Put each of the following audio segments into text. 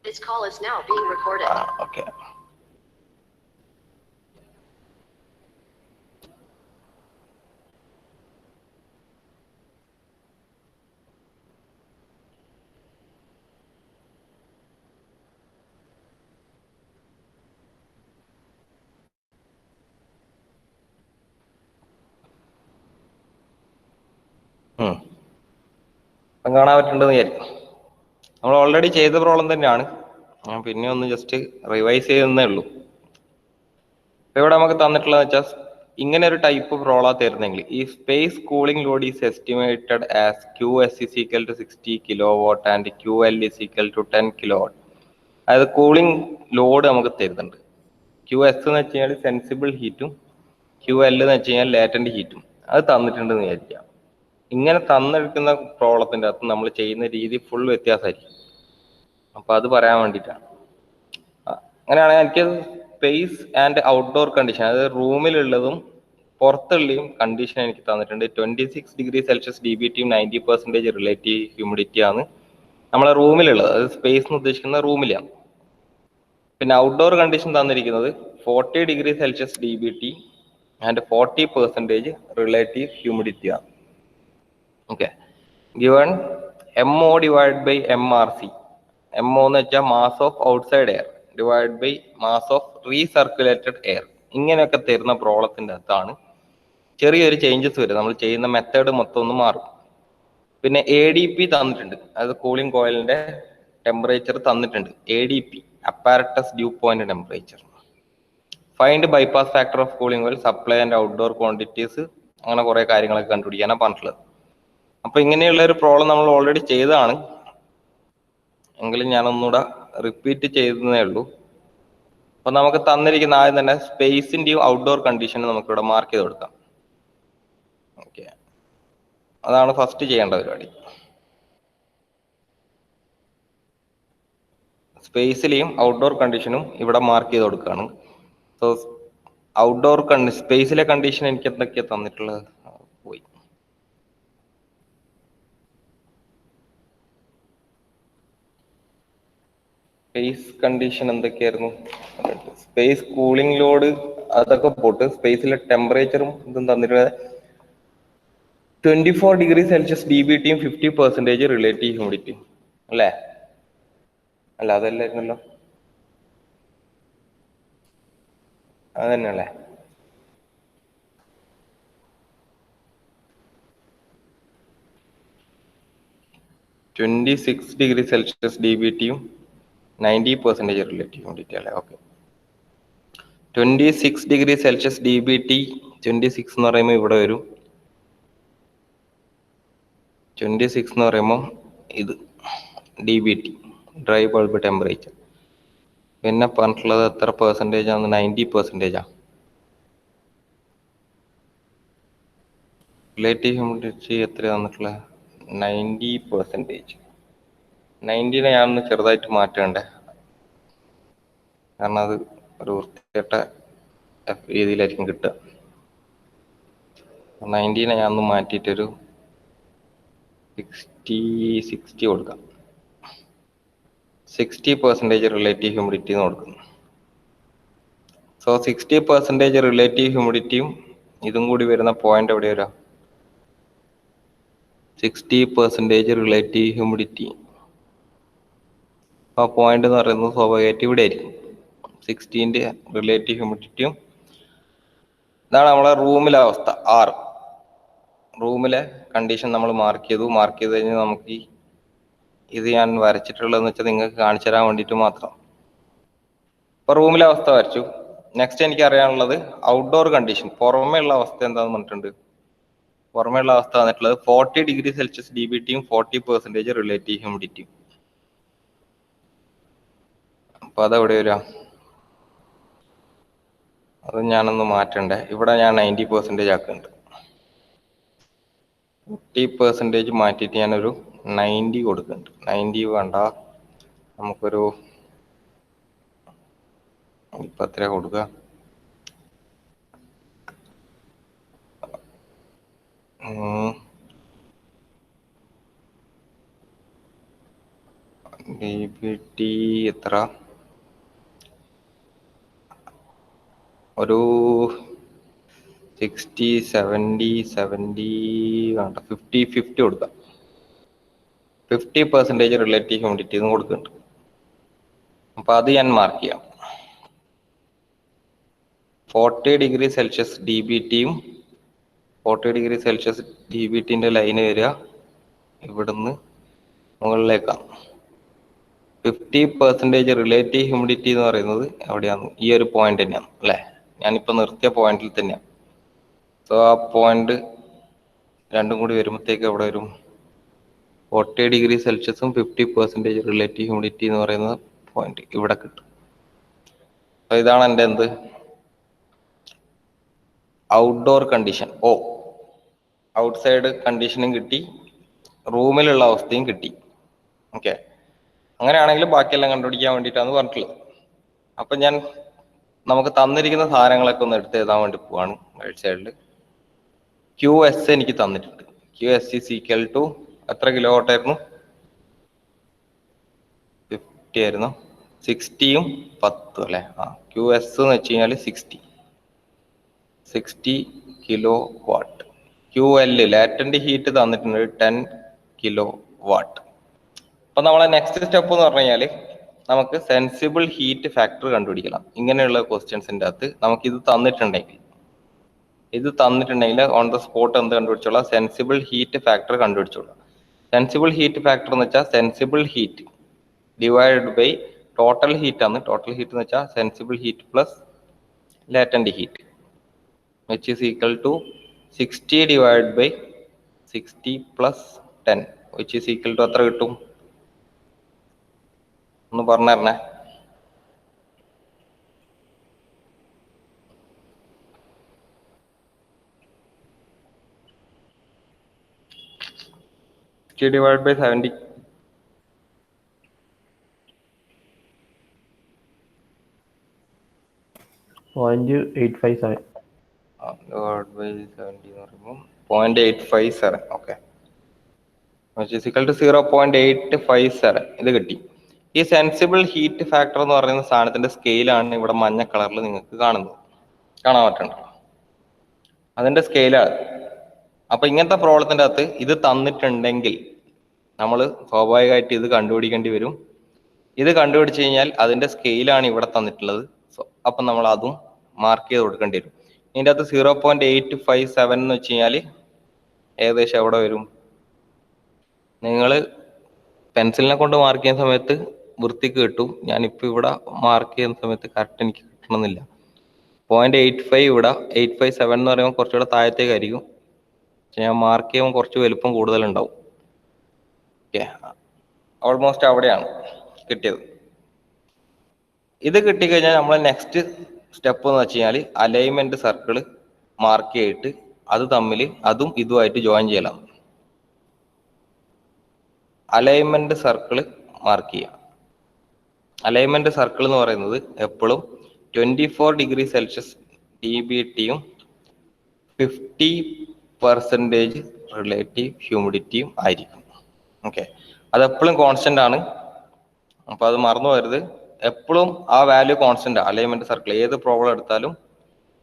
This call is now being recorded. Okay. കാണാൻ പറ്റുന്നുണ്ടെന്ന് വിചാരിക്കും. നമ്മൾ ഓൾറെഡി ചെയ്ത പ്രോബ്ലം തന്നെയാണ്, ഞാൻ പിന്നെ ഒന്ന് ജസ്റ്റ് റിവൈസ് ചെയ്യുന്നേ ഉള്ളൂ. ഇവിടെ നമുക്ക് തന്നിട്ടുള്ളത് വെച്ചാൽ ഇങ്ങനെ ഒരു ടൈപ്പ് പ്രോബ്ലം തരുന്നെങ്കിൽ ഈ space cooling Lord is estimated as QS is equal to 60 kilowatt and QL is equal to 10 kilowatt. അതായത് കൂളിംഗ് ലോഡ് നമുക്ക് തരുന്നുണ്ട്. QS എന്ന് വെച്ച് കഴിഞ്ഞാൽ സെൻസിബിൾ ഹീറ്റും QL എന്ന് വെച്ച് കഴിഞ്ഞാൽ ലേറ്റന്റ് ഹീറ്റും അത് തന്നിട്ടുണ്ടെന്ന് വിചാരിക്കാം. ഇങ്ങനെ തന്നെടുക്കുന്ന പ്രോബ്ലത്തിന്റെ അകത്ത് നമ്മൾ ചെയ്യുന്ന രീതി ഫുൾ വ്യത്യാസമായിരിക്കും. അപ്പൊ അത് പറയാൻ വേണ്ടിയിട്ടാണ്. അങ്ങനെയാണെങ്കിൽ എനിക്ക് സ്പേസ് ആൻഡ് ഔട്ട്ഡോർ കണ്ടീഷൻ, അതായത് റൂമിലുള്ളതും പുറത്തുള്ളതും കണ്ടീഷൻ എനിക്ക് തന്നിട്ടുണ്ട്. 26 degree Celsius DBT 90% relative humidity ആണ് നമ്മളെ റൂമിലുള്ളത്, അത് സ്പേസ് എന്ന് ഉദ്ദേശിക്കുന്ന റൂമിലാണ്. പിന്നെ ഔട്ട്ഡോർ കണ്ടീഷൻ തന്നിരിക്കുന്നത് 40 degree Celsius DBT and 40% relative humidity ആണ്. Okay, given MO divide by MRC. MO എന്ന് വെച്ചാൽ mass of outside air divide by mass of recirculated air. ഇങ്ങനെയൊക്കെ തരുന്ന പ്രോബ്ലത്തിന്റെ അകത്താണ് ചെറിയൊരു ചേഞ്ചസ് വരും. നമ്മൾ ചെയ്യുന്ന മെത്തേഡ് മൊത്തം ഒന്ന് മാറും. പിന്നെ ADP തന്നിട്ടുണ്ട്, അതായത് കൂളിംഗ് കോയിലിന്റെ ടെമ്പറേച്ചർ തന്നിട്ടുണ്ട്. ADP apparatus due point temperature. Find bypass factor of cooling coil, supply and outdoor quantities, അങ്ങനെ കുറെ കാര്യങ്ങളൊക്കെ കണ്ടുപിടിക്കാനാണ് പറഞ്ഞിട്ടുള്ളത്. അപ്പൊ ഇങ്ങനെയുള്ള ഒരു പ്രോബ്ലം നമ്മൾ ഓൾറെഡി ചെയ്തതാണ്, എങ്കിലും ഞാനൊന്നുകൂടെ റിപ്പീറ്റ് ചെയ്യുന്നതേ ഉള്ളൂ. അപ്പൊ നമുക്ക് തന്നിരിക്കുന്ന ആദ്യം തന്നെ സ്പേസിന്റെയും ഔട്ട്ഡോർ കണ്ടീഷനും നമുക്കിവിടെ മാർക്ക് ചെയ്ത് കൊടുക്കാം. ഓക്കെ, അതാണ് ഫസ്റ്റ് ചെയ്യേണ്ട പരിപാടി. സ്പേസിലെയും ഔട്ട്ഡോർ കണ്ടീഷനും ഇവിടെ മാർക്ക് ചെയ്ത് കൊടുക്കുകയാണ്. സോ ഔട്ട്ഡോർ സ്പേസിലെ കണ്ടീഷൻ എനിക്ക് എന്തൊക്കെയാ തന്നിട്ടുള്ളത് പോയി. സ്പേസ് കണ്ടീഷൻ എന്തൊക്കെയായിരുന്നു? സ്പേസ് കൂളിംഗ് ലോഡ് അതൊക്കെ പോട്ട്, സ്പേസിലെ ടെമ്പറേച്ചറും ഇതും തന്നിട്ടുള്ളത് 24 degree Celsius DBT 50% relative humidity അല്ലേ? അല്ല, അതല്ലായിരുന്നല്ലോ, അത് തന്നെയല്ലേ? (26 degree Celsius DBT 90% relative humidity അല്ലേ? ഓക്കെ, 26 ഡിഗ്രി സെൽഷ്യസ് DBT 26 എന്ന് പറയുമ്പോൾ ഇവിടെ വരും. 26 എന്ന് പറയുമ്പോൾ ഇത് DBT ഡ്രൈ ബൾബ് ടെമ്പറേച്ചർ. പിന്നെ പറഞ്ഞിട്ടുള്ളത് എത്ര പെർസെൻറ്റേജ് ആണ്? 90%. റിലേറ്റീവ് ഹ്യൂമിഡിറ്റി എത്ര തന്നിട്ടുള്ളത്? 90%. 90നെ ഞാനൊന്ന് ചെറുതായിട്ട് മാറ്റേണ്ടേ, കാരണം അത് ഒരു വൃത്തികെട്ട രീതിയിലായിരിക്കും കിട്ടുക. 90നെ ഞാനൊന്ന് മാറ്റിയിട്ടൊരു 60 കൊടുക്കാം. 60% റിലേറ്റീവ് ഹ്യൂമിഡിറ്റി എന്ന് കൊടുക്കുന്നു. സോ 60% റിലേറ്റീവ് ഹ്യൂമിഡിറ്റിയും ഇതും കൂടി വരുന്ന പോയിന്റ് എവിടെ വരാം? 60% റിലേറ്റീവ് ഹ്യൂമിഡിറ്റി ആ പോയിന്റ് എന്ന് പറയുന്നത് സ്വാഭാവികമായിട്ട് ഇവിടെ ആയിരിക്കും. 60ന്റെ റിലേറ്റീവ് ഹ്യൂമിഡിറ്റിയും ഇതാണ് നമ്മളെ റൂമിലെ അവസ്ഥ. റൂമിലെ കണ്ടീഷൻ നമ്മൾ മാർക്ക് ചെയ്ത് കഴിഞ്ഞാൽ നമുക്ക് ഇത് ഞാൻ വരച്ചിട്ടുള്ളതെന്ന് വെച്ചാൽ നിങ്ങൾക്ക് കാണിച്ചു തരാൻ വേണ്ടിയിട്ട് മാത്രം. ഇപ്പൊ റൂമിലെ അവസ്ഥ വരച്ചു. നെക്സ്റ്റ് എനിക്ക് അറിയാനുള്ളത് ഔട്ട്ഡോർ കണ്ടീഷൻ, പുറമേ ഉള്ള അവസ്ഥ എന്താണെന്ന് പറഞ്ഞിട്ടുണ്ട്. പുറമേ ഉള്ള അവസ്ഥ വന്നിട്ടുള്ളത് 40 degree Celsius DBT 40% relative humidity. അപ്പൊ അതെവിടെ വരാം? അത് ഞാനൊന്ന് മാറ്റണ്ടേ. ഇവിടെ ഞാൻ 90% ആക്കുന്നുണ്ട്. 50% മാറ്റിയിട്ട് ഞാനൊരു 90 കൊടുക്കുന്നുണ്ട്. 90 വേണ്ട, നമുക്കൊരു ഇപ്പൊ എത്ര കൊടുക്കുക? DBT എത്ര? ഒരു 60, 70 വേണ്ട, 50 കൊടുക്കാം. 50% റിലേറ്റീവ് ഹ്യൂമിഡിറ്റി എന്ന് കൊടുക്കുന്നുണ്ട്. അപ്പൊ അത് ഞാൻ മാർക്ക് ചെയ്യാം. 40°C DBTയും 40°C DBTന്റെ ലൈന് വരിക ഇവിടുന്ന് മുകളിലേക്കാണ്. 50% റിലേറ്റീവ് ഹ്യൂമിഡിറ്റി എന്ന് പറയുന്നത് എവിടെയാണ്? ഈ ഒരു പോയിന്റ് തന്നെയാണ് അല്ലെ? ഞാനിപ്പോ നിർത്തിയ പോയിന്റിൽ തന്നെയാണ്. സോ ആ പോയിന്റ് രണ്ടും കൂടി വരുമ്പോഴത്തേക്ക് എവിടെ വരും? 40°C 50% റിലേറ്റീവ് ഹ്യൂമിഡിറ്റി എന്ന് പറയുന്ന പോയിന്റ് ഇവിടെ കിട്ടും. അപ്പൊ ഇതാണ് എൻ്റെ എന്ത് ഔട്ട്ഡോർ കണ്ടീഷൻ. ഔട്ട്സൈഡ് കണ്ടീഷനും കിട്ടി, റൂമിലുള്ള അവസ്ഥയും കിട്ടി. ഓക്കെ, അങ്ങനെയാണെങ്കിൽ ബാക്കിയെല്ലാം കണ്ടുപിടിക്കാൻ വേണ്ടിയിട്ടാണ് പറഞ്ഞിട്ടുള്ളത്. അപ്പൊ ഞാൻ നമുക്ക് തന്നിരിക്കുന്ന സാധനങ്ങളൊക്കെ ഒന്ന് എടുത്ത് എഴുതാൻ വേണ്ടി പോവാണ്. റൈറ്റ് സൈഡിൽ QS എനിക്ക് തന്നിട്ടുണ്ട്. QS ഈസ് ഈക്വൽ ടു എത്ര കിലോ വാട്ട് ആയിരുന്നു? 50 ആയിരുന്നു. 60യും 10 അല്ലെ? QS എന്ന് വെച്ച് കഴിഞ്ഞാൽ 60 kilo watt. QL latent heat തന്നിട്ടുണ്ട് 10 കിലോ വാട്ട്. അപ്പൊ നമ്മളെ നെക്സ്റ്റ് സ്റ്റെപ്പ് എന്ന് പറഞ്ഞു കഴിഞ്ഞാൽ നമുക്ക് സെൻസിബിൾ ഹീറ്റ് ഫാക്ടർ കണ്ടുപിടിക്കണം. ഇങ്ങനെയുള്ള ക്വസ്റ്റ്യൻസിന്റെ അകത്ത് നമുക്ക് ഇത് തന്നിട്ടുണ്ടെങ്കിൽ ഓൺ ദ സ്പോട്ട് എന്ത് കണ്ടുപിടിച്ചോളാം? സെൻസിബിൾ ഹീറ്റ് ഫാക്ടർ കണ്ടുപിടിച്ചോളാം. സെൻസിബിൾ ഹീറ്റ് ഫാക്ടർ എന്ന് വെച്ചാൽ sensible heat divided by total heat ആണ്. ടോട്ടൽ ഹീറ്റ് എന്ന് വെച്ചാൽ sensible heat plus latent heat which is equal to 60 divided by 60 plus 10 which is equal to എത്ര കിട്ടും? ഒന്ന് പറഞ്ഞു തരണേ. divided by 70 0.857 divided by 70 എന്ന് പറയുമ്പോൾ 0.857. Okay, which is equal to 0.857. ഇത് കിട്ടി. ഈ സെൻസിബിൾ ഹീറ്റ് ഫാക്ടർ എന്ന് പറയുന്ന സാധനത്തിന്റെ സ്കെയിലാണ് ഇവിടെ മഞ്ഞ കളറിൽ നിങ്ങൾക്ക് കാണാൻ പറ്റണ്ട. അതിന്റെ സ്കെയിലാണ്. അപ്പൊ ഇങ്ങനത്തെ പ്രോബ്ലത്തിന്റെ അകത്ത് ഇത് തന്നിട്ടുണ്ടെങ്കിൽ നമ്മൾ സ്വാഭാവികമായിട്ട് ഇത് കണ്ടുപിടിക്കേണ്ടി വരും. ഇത് കണ്ടുപിടിച്ച് കഴിഞ്ഞാൽ അതിന്റെ സ്കെയിലാണ് ഇവിടെ തന്നിട്ടുള്ളത്. അപ്പൊ നമ്മൾ അതും മാർക്ക് ചെയ്ത് കൊടുക്കേണ്ടി വരും. ഇതിൻ്റെ അകത്ത് 0.857 എന്ന് വെച്ച് കഴിഞ്ഞാൽ ഏകദേശം എവിടെ വരും? നിങ്ങൾ പെൻസിലിനെ കൊണ്ട് മാർക്ക് ചെയ്യുന്ന സമയത്ത് വൃത്തിക്ക് കിട്ടും. ഞാനിപ്പോൾ ഇവിടെ മാർക്ക് ചെയ്യുന്ന സമയത്ത് കറക്റ്റ് എനിക്ക് കിട്ടണമെന്നില്ല. 0.85 ഇവിടെ 857 എന്ന് പറയുമ്പോൾ കുറച്ചുകൂടെ താഴത്തേക്കായിരിക്കും. പക്ഷെ ഞാൻ മാർക്ക് ചെയ്യുമ്പോൾ കുറച്ച് വലുപ്പം കൂടുതലുണ്ടാവും. ഓക്കെ, ഓൾമോസ്റ്റ് അവിടെയാണ് കിട്ടിയത്. ഇത് കിട്ടിക്കഴിഞ്ഞാൽ നമ്മൾ നെക്സ്റ്റ് സ്റ്റെപ്പ് എന്ന് വെച്ച് കഴിഞ്ഞാൽ അലൈൻമെന്റ് സർക്കിൾ മാർക്ക് ചെയ്തിട്ട് അത് തമ്മിൽ അതും ഇതുമായിട്ട് ജോയിൻ ചെയ്യலாம். അലൈൻമെന്റ് സർക്കിൾ മാർക്ക് ചെയ്യാം. അലൈൻമെന്റ് സർക്കിൾ എന്ന് പറയുന്നത് എപ്പോഴും 24°C DBTയും 50% റിലേറ്റീവ് ഹ്യൂമിഡിറ്റിയും ആയിരിക്കും. ഓക്കെ, അതെപ്പോഴും കോൺസ്റ്റന്റ് ആണ്. അപ്പൊ അത് മറന്നു പോകരുത്. എപ്പോഴും ആ വാല്യൂ കോൺസ്റ്റന്റ്. അലൈൻമെന്റ് സർക്കിൾ ഏത് പ്രോബ്ലം എടുത്താലും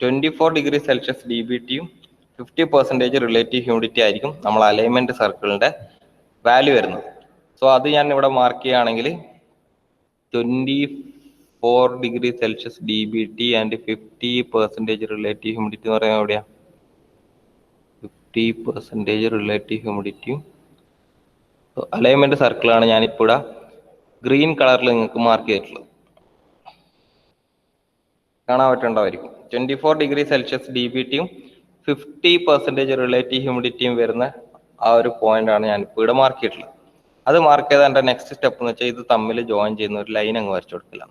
24°C DBTയും 50% റിലേറ്റീവ് ഹ്യൂമിഡിറ്റി ആയിരിക്കും നമ്മൾ അലൈൻമെന്റ് സർക്കിളിന്റെ വാല്യൂ വരുന്നത്. സോ അത് ഞാൻ ഇവിടെ മാർക്ക് ചെയ്യുകയാണെങ്കിൽ 24°C DBT and 50% relative humidity എന്ന് പറയുന്നത് എവിടെയാ? 50% റിലേറ്റീവ് ഹ്യൂമിഡിറ്റിയും അലൈൻമെന്റ് സർക്കിളാണ് ഞാനിപ്പോൾ ഇവിടെ ഗ്രീൻ കളറിൽ നിങ്ങൾക്ക് മാർക്ക് ചെയ്തിട്ടുള്ളത്. കാണാൻ പറ്റുന്നുണ്ടായിരിക്കും. 24°C DBTയും 50% റിലേറ്റീവ് ഹ്യൂമിഡിറ്റിയും വരുന്ന ആ ഒരു പോയിന്റ് ആണ് ഞാനിപ്പോൾ ഇവിടെ മാർക്ക് ചെയ്തിട്ടുള്ളത്. അത് മാർക്ക് ചെയ്ത എൻ്റെ നെക്സ്റ്റ് സ്റ്റെപ്പ് എന്ന് വെച്ചാൽ ഇത് തമ്മിൽ ജോയിൻ ചെയ്യുന്ന ഒരു ലൈൻ അങ്ങ് വരച്ചു കൊടുക്കില്ല.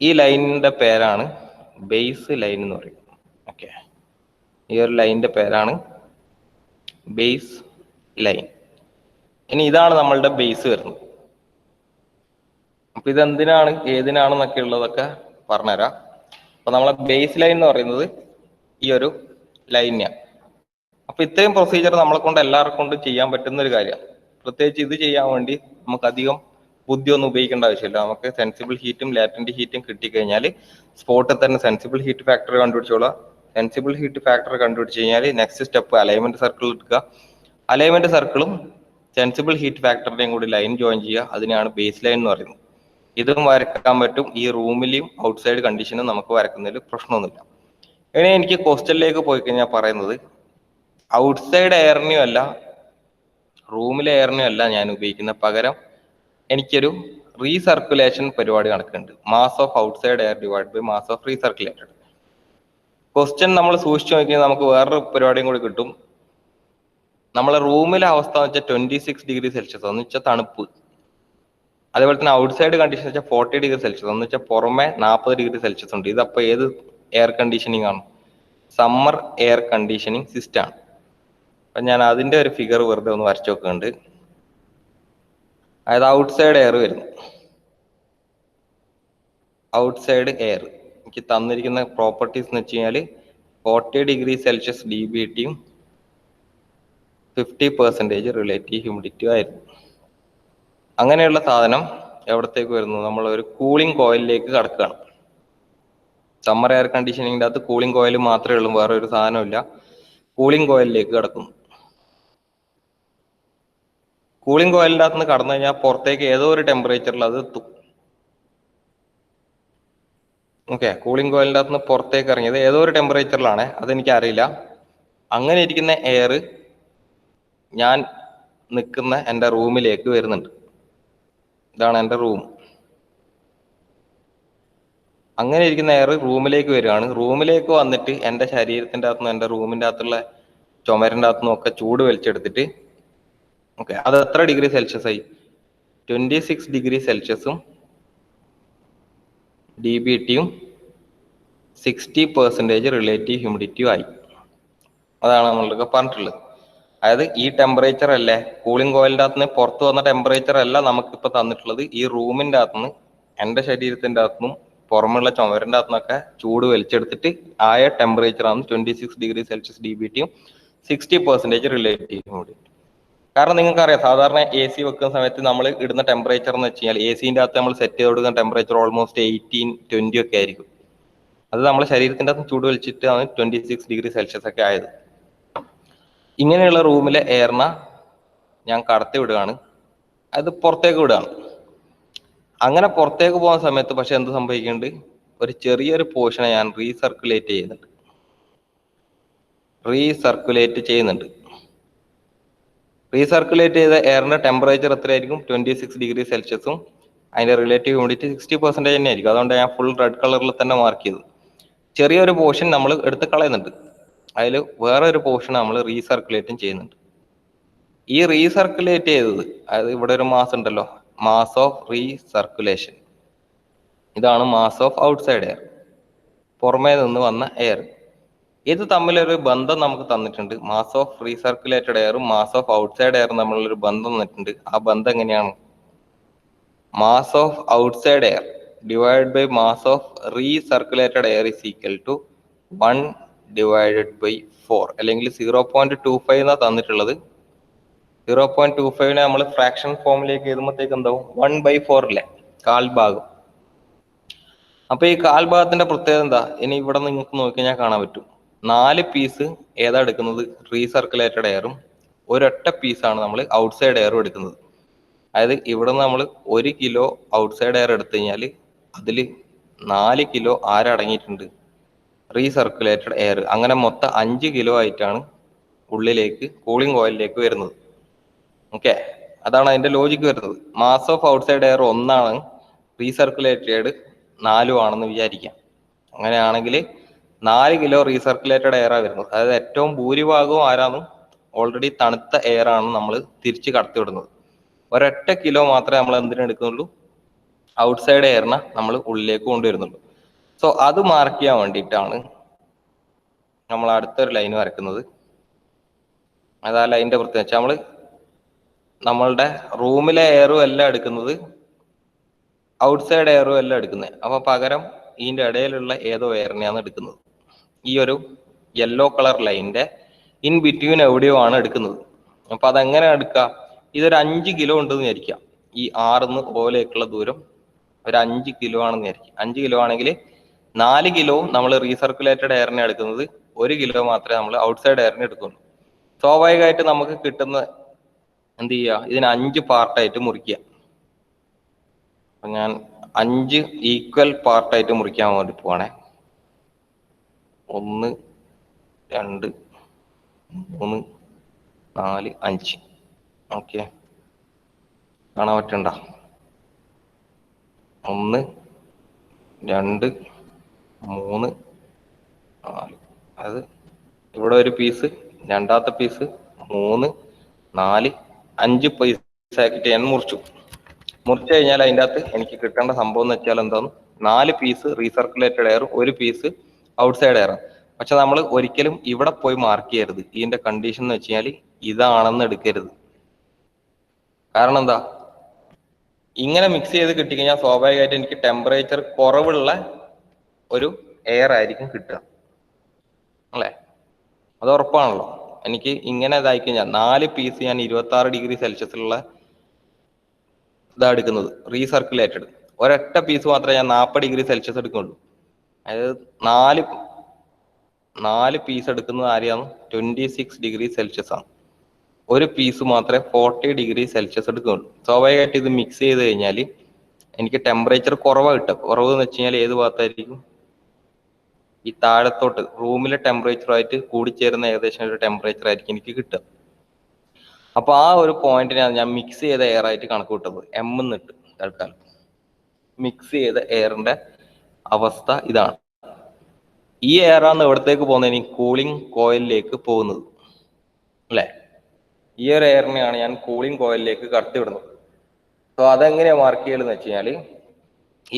ഈ ലൈനിന്റെ പേരാണ് ബേസ് ലൈൻ എന്ന് പറയുന്നത്. ഓക്കെ, ഈ ഒരു ലൈനിന്റെ പേരാണ് ബേസ് ലൈൻ. ഇനി ഇതാണ് നമ്മളുടെ ബേസ് വരുന്നത്. അപ്പൊ ഇതെന്തിനാണ് ഏതിനാണെന്നൊക്കെ ഉള്ളതൊക്കെ പറഞ്ഞുതരാം. അപ്പൊ നമ്മളെ ബേസ് ലൈൻ എന്ന് പറയുന്നത് ഈ ഒരു ലൈനാണ്. അപ്പൊ ഇത്രയും പ്രൊസീജിയർ നമ്മളെ കൊണ്ട് എല്ലാവർക്കും കൊണ്ട് ചെയ്യാൻ പറ്റുന്ന ഒരു കാര്യമാണ്. പ്രത്യേകിച്ച് ഇത് ചെയ്യാൻ വേണ്ടി നമുക്ക് അധികം ബുദ്ധിയൊന്നും ഉപയോഗിക്കേണ്ട ആവശ്യമില്ല. നമുക്ക് സെൻസിബിൾ ഹീറ്റും ലാറ്റന്റ് ഹീറ്റും കിട്ടിക്കഴിഞ്ഞാൽ സ്പോട്ടിൽ തന്നെ സെൻസിബിൾ ഹീറ്റ് ഫാക്ടർ കണ്ടുപിടിച്ചോളാം. സെൻസിബിൾ ഹീറ്റ് ഫാക്ടർ കണ്ടുപിടിച്ച് കഴിഞ്ഞാൽ നെക്സ്റ്റ് സ്റ്റെപ്പ് അലൈൻമെന്റ് സർക്കിൾ എടുക്കുക. അലൈൻമെന്റ് സർക്കിളും സെൻസിബിൾ ഹീറ്റ് ഫാക്ടറിന്റെയും കൂടി ലൈൻ ജോയിൻ ചെയ്യുക. അതിനാണ് ബേസ് ലൈൻ എന്ന് പറയുന്നത്. ഇതും വരക്കാൻ പറ്റും. ഈ റൂമിലെയും ഔട്ട്സൈഡ് കണ്ടീഷനും നമുക്ക് വരക്കുന്നതിൽ പ്രശ്നമൊന്നുമില്ല. ഇനി എനിക്ക് ക്വസ്റ്റ്യനിലേക്ക് പോയി കഴിഞ്ഞാൽ പറയുന്നത് ഔട്ട്സൈഡ് എയറിനെയും അല്ല റൂമിലെ എയറിനെയും അല്ല ഞാൻ ഉപയോഗിക്കുന്ന, പകരം എനിക്കൊരു റീസർക്കുലേഷൻ പരിപാടി നടക്കുന്നുണ്ട്. Mass of outside air divide by mass of recirculated. Question നമ്മൾ സൂക്ഷിച്ചു നോക്കിയാൽ നമുക്ക് വേറൊരു പരിപാടിയും കൂടി കിട്ടും. നമ്മളെ റൂമിലെ അവസ്ഥ എന്ന് വെച്ചാൽ 26 ഡിഗ്രി സെൽഷ്യസ് എന്ന് വെച്ചാൽ തണുപ്പ്. അതേപോലെ തന്നെ ഔട്ട്സൈഡ് കണ്ടീഷൻ വെച്ചാൽ 40 ഡിഗ്രി സെൽഷ്യസ് എന്ന് വെച്ചാൽ പുറമെ 40 ഡിഗ്രി സെൽഷ്യസ് ഉണ്ട്. ഇതപ്പോൾ ഏത് എയർ കണ്ടീഷനിങ് ആണ്? സമ്മർ എയർ കണ്ടീഷനിങ് സിസ്റ്റം ആണ്. അപ്പൊ ഞാൻ അതിന്റെ ഒരു ഫിഗർ വെറുതെ ഒന്ന് വരച്ചു നോക്കുന്നുണ്ട്. അതായത് ഔട്ട്സൈഡ് എയർ വരുന്നു. ഔട്ട്സൈഡ് എയർ എനിക്ക് തന്നിരിക്കുന്ന പ്രോപ്പർട്ടീസ് എന്ന് വെച്ച് കഴിഞ്ഞാൽ 40 ഡിഗ്രി സെൽഷ്യസ് DBTയും 50% റിലേറ്റീവ് ഹ്യൂമിഡിറ്റിയും ആയിരുന്നു. അങ്ങനെയുള്ള സാധനം എവിടത്തേക്ക് വരുന്നു? നമ്മൾ ഒരു കൂളിംഗ് കോയിലിലേക്ക് കടക്കുകയാണ്. സമ്മർ എയർ കണ്ടീഷനിങ്ങിൻ്റെ അകത്ത് കൂളിംഗ് കോയിൽ മാത്രമേ ഉള്ളൂ, വേറെ ഒരു സാധനമില്ല. കൂളിംഗ് കോയിലിലേക്ക് കടക്കുന്നു. കൂളിംഗ് കോയിലിൻ്റെ അകത്ത് നിന്ന് കടന്നു കഴിഞ്ഞാൽ പുറത്തേക്ക് ഏതോ ഒരു ടെമ്പറേച്ചറിൽ അത് എത്തും. ഓക്കെ, കൂളിംഗ് കോയിലിൻ്റെ അകത്ത് നിന്ന് പുറത്തേക്ക് ഇറങ്ങിയത് ഏതോ ഒരു ടെമ്പറേച്ചറിലാണ്, അതെനിക്ക് അറിയില്ല. അങ്ങനെ ഇരിക്കുന്ന എയർ ഞാൻ നിൽക്കുന്ന എൻ്റെ റൂമിലേക്ക് വരുന്നുണ്ട്. ഇതാണ് എൻ്റെ റൂം. അങ്ങനെ ഇരിക്കുന്ന എയർ റൂമിലേക്ക് വരികയാണ്. റൂമിലേക്ക് വന്നിട്ട് എൻ്റെ ശരീരത്തിൻ്റെ അകത്തുനിന്ന് എൻ്റെ റൂമിൻ്റെ അകത്തുള്ള ചുമരിൻ്റെ അകത്തുനിന്നും ഒക്കെ ചൂട് വലിച്ചെടുത്തിട്ട്, ഓക്കെ, അത് എത്ര ഡിഗ്രി സെൽഷ്യസ് ആയി? 26 ഡിഗ്രി സെൽഷ്യസും DBTയും 60% റിലേറ്റീവ് ഹ്യൂമിഡിറ്റിയും ആയി. അതാണ് നമ്മളൊക്കെ പറഞ്ഞിട്ടുള്ളത്. അതായത് ഈ ടെമ്പറേച്ചർ അല്ലേ, കൂളിംഗ് കോയിലിൻ്റെ അകത്തുനിന്ന് പുറത്ത് വന്ന ടെമ്പറേച്ചർ അല്ല നമുക്കിപ്പോൾ തന്നിട്ടുള്ളത്. ഈ റൂമിൻ്റെ അകത്തുനിന്ന് എൻ്റെ ശരീരത്തിൻ്റെ അകത്തുനിന്നും പുറമെയുള്ള ചുമരിൻ്റെ അകത്തുനിന്നൊക്കെ ചൂട് വലിച്ചെടുത്തിട്ട് ആയ ടെമ്പറേച്ചറാണ് 26 ഡിഗ്രി സെൽഷ്യസ് DBTയും 60% റിലേറ്റീവ് ഹ്യൂമിഡിറ്റി. കാരണം നിങ്ങൾക്കറിയാം, സാധാരണ AC വെക്കുന്ന സമയത്ത് നമ്മൾ ഇടുന്ന ടെമ്പറേച്ചർ എന്ന് വെച്ച് കഴിഞ്ഞാൽ ACൻ്റെ അകത്ത് നമ്മൾ സെറ്റ് ചെയ്ത് കൊടുക്കുന്ന ടെമ്പറേച്ചർ ഓൾമോസ്റ്റ് 18-20 ഒക്കെ ആയിരിക്കും. അത് നമ്മുടെ ശരീരത്തിൻ്റെ അകത്ത് ചൂട് വലിച്ചിട്ടാണ് 26 ഡിഗ്രി സെൽഷ്യസ് ഒക്കെ ആയത്. ഇങ്ങനെയുള്ള റൂമിലെ എയറിനെ ഞാൻ കടത്തി വിടുകയാണ്, അത് പുറത്തേക്ക് വിടുകയാണ്. അങ്ങനെ പുറത്തേക്ക് പോകുന്ന സമയത്ത് പക്ഷെ എന്ത് സംഭവിക്കുന്നുണ്ട്? ഒരു ചെറിയൊരു പോർഷനെ ഞാൻ റീസർക്കുലേറ്റ് ചെയ്യുന്നുണ്ട്. റീസർക്കുലേറ്റ് ചെയ്ത എയറിന്റെ ടെമ്പറേച്ചർ എത്രയായിരിക്കും? 26 ഡിഗ്രി സെൽഷ്യസും അതിന്റെ റിലേറ്റീവ് ഹ്യൂമിഡിറ്റി 60% തന്നെ ആയിരിക്കും. അതുകൊണ്ട് ഞാൻ ഫുൾ റെഡ് കളറിൽ തന്നെ മാർക്ക് ചെയ്തു. ചെറിയൊരു പോർഷൻ നമ്മൾ എടുത്ത് കളയുന്നുണ്ട്, അതിൽ വേറെ ഒരു പോർഷൻ നമ്മൾ റീസർക്കുലേറ്റും ചെയ്യുന്നുണ്ട്. ഈ റീസർക്കുലേറ്റ് ചെയ്തത്, അതായത് ഇവിടെ ഒരു മാസ് ഉണ്ടല്ലോ, മാസ് ഓഫ് റീസർക്കുലേഷൻ, ഇതാണ് മാസ് ഓഫ് ഔട്ട്സൈഡ് എയർ, പുറമേ നിന്ന് വന്ന എയർ. ഇത് തമ്മിലൊരു ബന്ധം നമുക്ക് തന്നിട്ടുണ്ട്. മാസ് ഓഫ് റീസർക്കുലേറ്റഡ് എയറും മാസ് ഓഫ് ഔട്ട്സൈഡ് എയറും തമ്മിലൊരു ബന്ധം തന്നിട്ടുണ്ട്. ആ ബന്ധം എങ്ങനെയാണ്? Mass of outside air divide by mass of recirculated air is equal to 1/4 അല്ലെങ്കിൽ 0.25 എന്നാണ് തന്നിട്ടുള്ളത്. 0.25 നമ്മൾ ഫ്രാക്ഷൻ ഫോമിലേക്ക് എഴുതുമ്പോഴത്തേക്ക് എന്താവും? 1/4 അല്ലേ, കാൽഭാഗം. അപ്പൊ ഈ കാൽഭാഗത്തിന്റെ പ്രത്യേകത എന്താ? ഇനി ഇവിടെ നിങ്ങൾക്ക് നോക്കിക്കഴിഞ്ഞാൽ കാണാൻ പറ്റും. 4 പീസ് ഏതാ എടുക്കുന്നത്? റീസർക്കുലേറ്റഡ് എയറും ഒരൊറ്റ പീസാണ് നമ്മൾ ഔട്ട്സൈഡ് എയറും എടുക്കുന്നത്. അതായത് ഇവിടെ നിന്ന് നമ്മൾ 1 കിലോ ഔട്ട്സൈഡ് എയർ എടുത്തു കഴിഞ്ഞാൽ അതിൽ 4 കിലോ ആരടങ്ങിയിട്ടുണ്ട്? Recirculated air. അങ്ങനെ മൊത്തം 5 കിലോ ആയിട്ടാണ് ഉള്ളിലേക്ക് കൂളിംഗ് കോയിലിലേക്ക് വരുന്നത്. ഓക്കെ, അതാണ് അതിന്റെ ലോജിക്ക് വരുന്നത്. Mass of outside air 1 recirculated 4 ആണെന്ന് വിചാരിക്കാം. അങ്ങനെയാണെങ്കിൽ 4 കിലോ റീസർക്കുലേറ്റഡ് എയർ ആണ് വരുന്നത്. അതായത് ഏറ്റവും ഭൂരിഭാഗവും ആരാണ്? ഓൾറെഡി തണുത്ത എയർ ആണ് നമ്മൾ തിരിച്ച് കടത്തിവിടുന്നത്. ഒരൊറ്റ കിലോ മാത്രമേ നമ്മൾ എന്തിനെടുക്കുന്നുള്ളൂ? ഔട്ട്സൈഡ് എയറിനെ നമ്മൾ ഉള്ളിലേക്ക് കൊണ്ടുവരുന്നുള്ളൂ. സോ അത് മാർക്ക് ചെയ്യാൻ വേണ്ടിയിട്ടാണ് നമ്മൾ അടുത്തൊരു ലൈൻ വരക്കുന്നത്. അത് ആ ലൈനിന്റെ പ്രത്യേകത വെച്ചാൽ നമ്മളുടെ റൂമിലെ എയറും എല്ലാം എടുക്കുന്നത്, ഔട്ട്സൈഡ് എയറും എല്ലാം എടുക്കുന്നത്. അപ്പൊ പകരം ഇതിന്റെ ഇടയിലുള്ള ഏതോ എയറിനെയാണ് എടുക്കുന്നത്. ഈ ഒരു യെല്ലോ കളർ ലൈനിന്റെ ഇൻ ബിറ്റ്വീൻ എവിടെയോ ആണ് എടുക്കുന്നത്. അപ്പൊ അതെങ്ങനെ എടുക്കുക? ഇതൊരു 5 കിലോ ഉണ്ടെന്ന് വിചാരിക്കാം. ഈ ആറിന്ന് ഓയിലേക്കുള്ള ദൂരം ഒരു 5 കിലോ ആണെന്ന് വിചാരിക്കും. 5 കിലോ ആണെങ്കിൽ 4 കിലോ നമ്മൾ റീസർക്കുലേറ്റഡ് എയറിനെ എടുക്കുന്നത്, 1 കിലോ മാത്രമേ നമ്മൾ ഔട്ട്സൈഡ് എയറിനെ എടുക്കുള്ളൂ. സ്വാഭാവികമായിട്ട് നമുക്ക് കിട്ടുന്ന എന്ത് ചെയ്യുക, ഇതിന് 5 പാർട്ടായിട്ട് മുറിക്കുക. അപ്പൊ ഞാൻ 5 ഈക്വൽ പാർട്ടായിട്ട് മുറിക്കാൻ വേണ്ടി പോവാണേ. 1 2 3 4 5. ഓക്കെ, കാണാൻ പറ്റണ്ട? 1 2 3 4. അത് ഇവിടെ ഒരു പീസ്, രണ്ടാമത്തെ പീസ്, 3 4 5 പീസ് ആക്കിയിട്ട് ഞാൻ മുറിച്ചു കഴിഞ്ഞാൽ അതിൻ്റെ അകത്ത് എനിക്ക് കിട്ടേണ്ട സംഭവം എന്ന് വെച്ചാൽ എന്താണ്, 4 piece recirculated air, 1 piece outside air. പക്ഷെ നമ്മൾ ഒരിക്കലും ഇവിടെ പോയി മാർക്ക് ചെയ്യരുത്. ഇതിന്റെ കണ്ടീഷൻ എന്ന് വെച്ച് കഴിഞ്ഞാൽ ഇതാണെന്ന് എടുക്കരുത്. കാരണം എന്താ, ഇങ്ങനെ മിക്സ് ചെയ്ത് കിട്ടിക്കഴിഞ്ഞാൽ സ്വാഭാവികമായിട്ട് എനിക്ക് ടെമ്പറേച്ചർ കുറവുള്ള ഒരു എയർ ആയിരിക്കും കിട്ടുക, അല്ലേ? അത് ഉറപ്പാണല്ലോ. എനിക്ക് ഇങ്ങനെ ഇതായി കഴിഞ്ഞാൽ 4 പീസ് ഞാൻ 26 ഡിഗ്രി സെൽഷ്യസിലുള്ള ഇതാ എടുക്കുന്നത്, റീസർക്കുലേറ്റഡ്. ഒരൊറ്റ പീസ് മാത്രമേ ഞാൻ 40 ഡിഗ്രി സെൽഷ്യസ് എടുക്കുള്ളൂ. അതായത് 4 പീസ് എടുക്കുന്നത് ആരെയാണ്, 26 ഡിഗ്രി സെൽഷ്യസ് ആണ്. ഒരു പീസ് മാത്രമേ 40 ഡിഗ്രി സെൽഷ്യസ് എടുക്കുള്ളൂ. സ്വാഭാവികമായിട്ട് ഇത് മിക്സ് ചെയ്ത് കഴിഞ്ഞാൽ എനിക്ക് ടെമ്പറേച്ചർ കുറവാണ് കിട്ടുക. കുറവ് എന്ന് വെച്ച് കഴിഞ്ഞാൽ ഏത് ഭാഗത്തായിരിക്കും, ഈ താഴത്തോട്ട് റൂമിലെ ടെമ്പറേച്ചറുമായിട്ട് കൂടിച്ചേരുന്ന ഏകദേശം ഒരു ടെമ്പറേച്ചർ ആയിരിക്കും എനിക്ക് കിട്ടുക. അപ്പൊ ആ ഒരു പോയിന്റിനാണ് ഞാൻ മിക്സ് ചെയ്ത എയർ ആയിട്ട് കണക്ക് കൂട്ടുന്നത്, എം എന്നിട്ട്. തൽക്കാലം മിക്സ് ചെയ്ത എയറിന്റെ അവസ്ഥ ഇതാണ്. ഈ എയറാണ് എവിടത്തേക്ക് പോകുന്നത്, ഇനി കൂളിംഗ് കോയിലിലേക്ക് പോകുന്നത്, അല്ലെ? ഈ ഒരു എയറിനെയാണ് ഞാൻ കൂളിംഗ് കോയിലിലേക്ക് കടത്തിവിടുന്നത്. സോ അതെങ്ങനെയാ മാർക്ക് ചെയ്യലെന്ന് വെച്ച് കഴിഞ്ഞാൽ,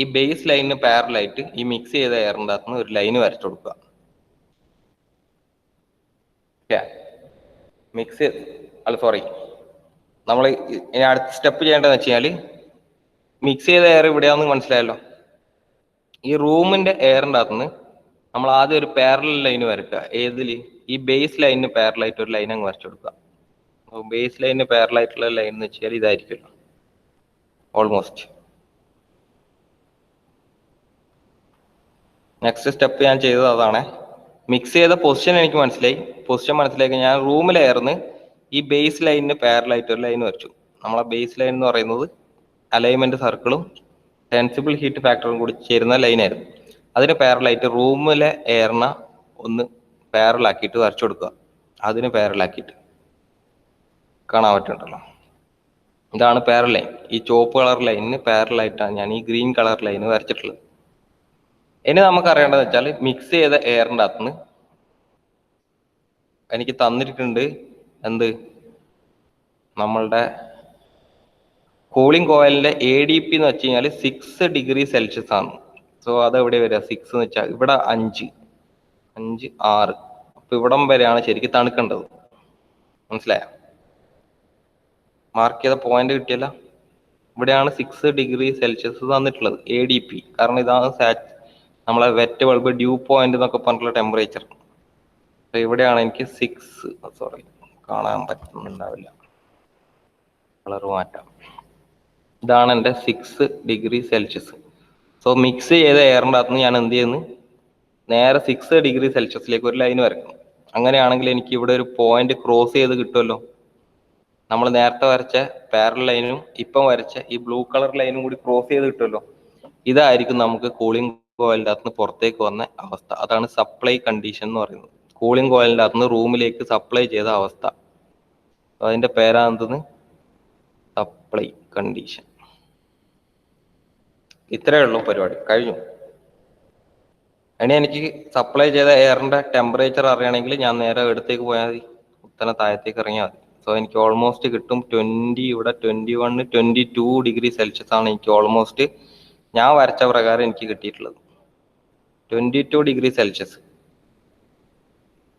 ഈ ബേസ് ലൈനിന് പാരലായിട്ട് ഈ മിക്സ് ചെയ്ത എയറിൻ്റെ അകത്ത് നിന്ന് ഒരു ലൈന് വരച്ചു കൊടുക്കുക. നമ്മൾ ഇനി അടുത്ത സ്റ്റെപ്പ് ചെയ്യേണ്ടതെന്ന് വെച്ച് കഴിഞ്ഞാൽ, മിക്സ് ചെയ്ത എയർ ഇവിടെയാണെന്ന് മനസ്സിലായല്ലോ. ഈ റൂമിന്റെ എയറിൻ്റെ അകത്ത് നിന്ന് നമ്മൾ ആദ്യം ഒരു പാരലൽ ലൈന് വരക്കുക. ഏതിൽ? ഈ ബേസ് ലൈനിന് പാരലായിട്ട് ഒരു ലൈൻ അങ്ങ് വരച്ചു കൊടുക്കുക. ബേസ് ലൈനിന് പാരലായിട്ടുള്ള ലൈൻ എന്ന് വെച്ചാൽ ഇതായിരിക്കുമല്ലോ, ഓൾമോസ്റ്റ്. നെക്സ്റ്റ് സ്റ്റെപ്പ് ഞാൻ ചെയ്തത് അതാണ്. മിക്സ് ചെയ്ത പൊസിഷൻ എനിക്ക് മനസ്സിലായി. പൊസിഷൻ മനസ്സിലാക്കി ഞാൻ റൂമിലെ എയർന്ന് ഈ ബേസ് ലൈനിന് പാരലായിട്ട് ഒരു ലൈൻ വരച്ചു. നമ്മളെ ബേസ് ലൈൻ എന്ന് പറയുന്നത് അലൈൻമെന്റ് സർക്കിളും സെൻസിബിൾ ഹീറ്റ് ഫാക്ടറും കൂടി ചേരുന്ന ലൈനായിരുന്നു. അതിന് പാരലായിട്ട് റൂമിലെ എയറിനെ ഒന്ന് പാരലാക്കിയിട്ട് വരച്ചു കൊടുക്കുക. അതിന് പാരലാക്കിയിട്ട് കാണാൻ പറ്റുന്നുണ്ടല്ലോ, ഇതാണ് പാരൽ ലൈൻ. ഈ ചുവപ്പ് കളർ ലൈനിന് പാരലായിട്ടാണ് ഞാൻ ഈ ഗ്രീൻ കളർ ലൈന് വരച്ചിട്ടുള്ളത്. ഇനി നമുക്ക് അറിയേണ്ടത് വെച്ചാൽ, മിക്സ് ചെയ്ത എയറിൻ്റെ അകത്തുനിന്ന് എനിക്ക് തന്നിട്ടുണ്ട് എന്ത്, നമ്മളുടെ കൂളിംഗ് കോയിലിന്റെ ADP എന്ന് വെച്ച് കഴിഞ്ഞാൽ 6 ഡിഗ്രി സെൽഷ്യസ് ആണ്. സോ അതെവിടെ വരിക, 6 എന്ന് വെച്ചാൽ ഇവിടെ 5 6. അപ്പൊ ഇവിടം വരെയാണ് ശരിക്കും തണുക്കേണ്ടത്. മനസ്സിലായോ? മാർക്ക് ചെയ്ത പോയിന്റ് കിട്ടിയല്ല, ഇവിടെയാണ് 6 ഡിഗ്രി സെൽഷ്യസ് തന്നിട്ടുള്ളത് ADP. കാരണം ഇതാണ് നമ്മളെ വെറ്റ് ബൾബ് ഡ്യൂ പോയിന്റ് എന്നൊക്കെ പറഞ്ഞിട്ടുള്ള ടെമ്പറേച്ചർ. അപ്പൊ ഇവിടെയാണ് എനിക്ക് 6, കാണാൻ പറ്റുന്നുണ്ടാവില്ല, കളർ മാറ്റാം. ഇതാണ് എൻ്റെ 6 ഡിഗ്രി സെൽഷ്യസ്. സോ മിക്സ് ചെയ്ത എയറിൻ്റെ അകത്ത് നിന്ന് ഞാൻ എന്ത് ചെയ്യുന്നു, നേരെ 6 ഡിഗ്രി സെൽഷ്യസിലേക്ക് ഒരു ലൈൻ വരയ്ക്കണം. അങ്ങനെയാണെങ്കിൽ എനിക്ക് ഇവിടെ ഒരു പോയിന്റ് ക്രോസ് ചെയ്ത് കിട്ടുമല്ലോ. നമ്മൾ നേരത്തെ വരച്ച പാരലൽ ലൈനും ഇപ്പം വരച്ച ഈ ബ്ലൂ കളർ ലൈനും കൂടി ക്രോസ് ചെയ്ത് കിട്ടുമല്ലോ. ഇതായിരിക്കും നമുക്ക് കൂളിംഗ് കോയിലിൻ്റെ അകത്ത് നിന്ന് പുറത്തേക്ക് വന്ന അവസ്ഥ. അതാണ് സപ്ലൈ കണ്ടീഷൻ എന്ന് പറയുന്നത്. കൂളിംഗ് കോയിലിൻ്റെ അകത്ത് നിന്ന് റൂമിലേക്ക് സപ്ലൈ ചെയ്ത അവസ്ഥ. അതിന്റെ പേരാണെന്ന് സപ്ലൈ കണ്ടീഷൻ. ഇത്രയേ ഉള്ളൂ പരിപാടി, കഴിഞ്ഞു. ഇനി എനിക്ക് സപ്ലൈ ചെയ്ത എയറിന്റെ ടെമ്പറേച്ചർ അറിയണമെങ്കിൽ ഞാൻ നേരെ എടുത്തേക്ക് പോയാൽ മതി, കുത്തനെ താഴത്തേക്ക് ഇറങ്ങിയാൽ മതി. സോ എനിക്ക് ഓൾമോസ്റ്റ് കിട്ടും 20, ഇവിടെ 21 22 ഡിഗ്രി സെൽഷ്യസ് ആണ് എനിക്ക് ഓൾമോസ്റ്റ് ഞാൻ വരച്ച പ്രകാരം എനിക്ക് കിട്ടിയിട്ടുള്ളത്. 22 ഡിഗ്രി സെൽഷ്യസ്.